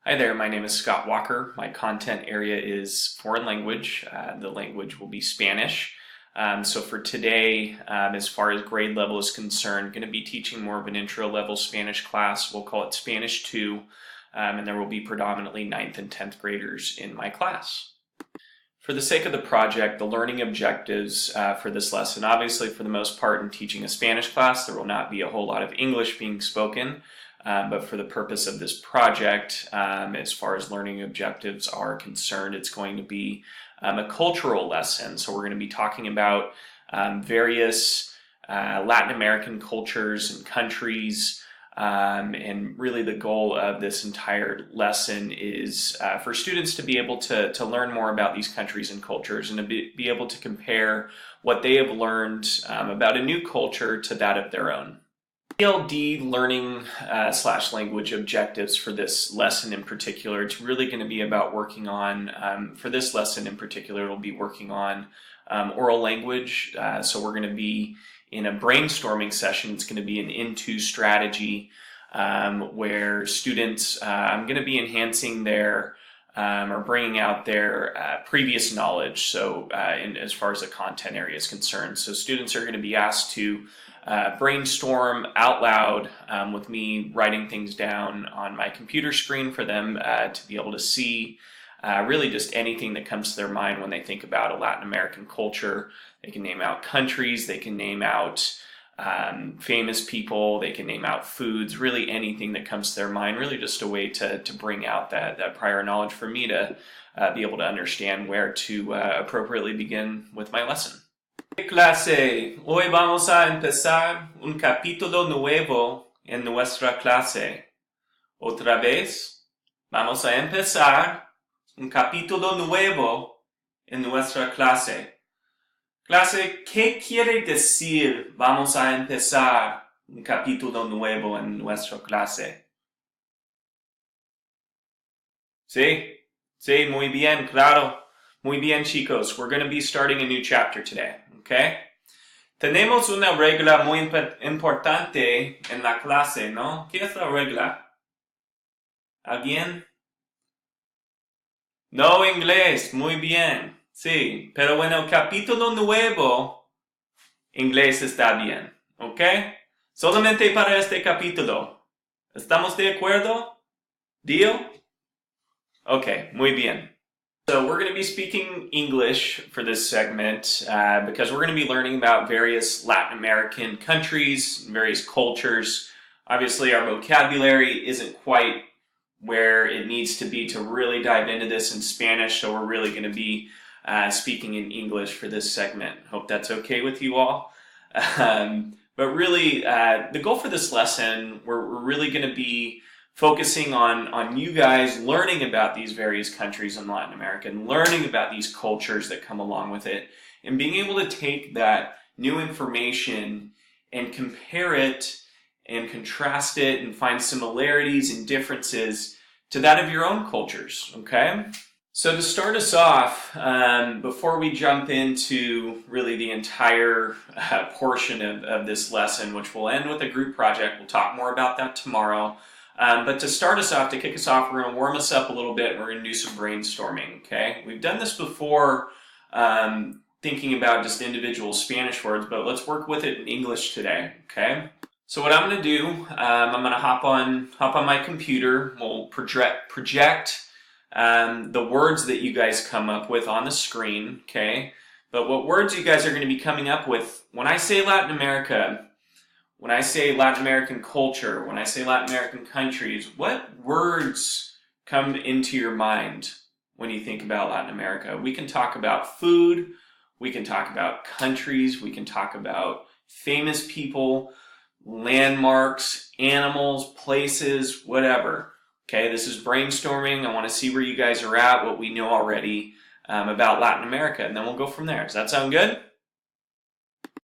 Hi there, my name is Scott Walker. My content area is foreign language. The language will be Spanish. So for today, as far as grade level is concerned, going to be teaching more of an intro level Spanish class. We'll call it Spanish 2, and there will be predominantly 9th and 10th graders in my class. For the sake of the project, the learning objectives for this lesson, obviously for the most part in teaching a Spanish class, there will not be a whole lot of English being spoken. But for the purpose of this project, as far as learning objectives are concerned, it's going to be a cultural lesson. So we're going to be talking about various Latin American cultures and countries. And really the goal of this entire lesson is for students to be able to learn more about these countries and cultures and to be able to compare what they have learned about a new culture to that of their own. ELD learning / language objectives for this lesson in particular, it's really going to be about working on, for this lesson in particular, it'll be working on oral language. So we're going to be in a brainstorming session. It's going to be an into strategy where students, I'm going to be enhancing their or bringing out their previous knowledge. So as far as the content area is concerned, so students are going to be asked to brainstorm out loud with me writing things down on my computer screen for them to be able to see really just anything that comes to their mind when they think about a Latin American culture. They can name out countries, they can name out famous people, they can name out foods, really anything that comes to their mind, really just a way to bring out that prior knowledge for me to be able to understand where to appropriately begin with my lesson. Clase, hoy vamos a empezar un capítulo nuevo en nuestra clase. Otra vez, vamos a empezar un capítulo nuevo en nuestra clase. Clase, ¿qué quiere decir vamos a empezar un capítulo nuevo en nuestra clase? Sí, muy bien, claro. Muy bien, chicos. We're going to be starting a new chapter today, okay? Tenemos una regla muy importante en la clase, ¿no? ¿Qué es la regla? ¿Alguien? No inglés, muy bien. Sí, pero en el capítulo nuevo, inglés está bien, ¿ok? Solamente para este capítulo. ¿Estamos de acuerdo? ¿Deal? Okay, muy bien. So we're going to be speaking English for this segment because we're going to be learning about various Latin American countries, various cultures. Obviously, our vocabulary isn't quite where it needs to be to really dive into this in Spanish, so we're really going to be speaking in English for this segment. Hope that's okay with you all. But really, the goal for this lesson, we're really going to be focusing on you guys learning about these various countries in Latin America and learning about these cultures that come along with it and being able to take that new information and compare it and contrast it and find similarities and differences to that of your own cultures, okay? So to start us off, before we jump into really the entire portion of this lesson, which will end with a group project, we'll talk more about that tomorrow. But to start us off, to kick us off, we're going to warm us up a little bit and we're going to do some brainstorming, okay? We've done this before thinking about just individual Spanish words, but let's work with it in English today, okay? So what I'm going to do, I'm going to hop on my computer. We'll project the words that you guys come up with on the screen, okay? But what words you guys are going to be coming up with, when I say Latin America, when I say Latin American culture, when I say Latin American countries, what words come into your mind when you think about Latin America? We can talk about food, we can talk about countries, we can talk about famous people, landmarks, animals, places, whatever. Okay, this is brainstorming. I want to see where you guys are at, what we know already about Latin America, and then we'll go from there. Does that sound good?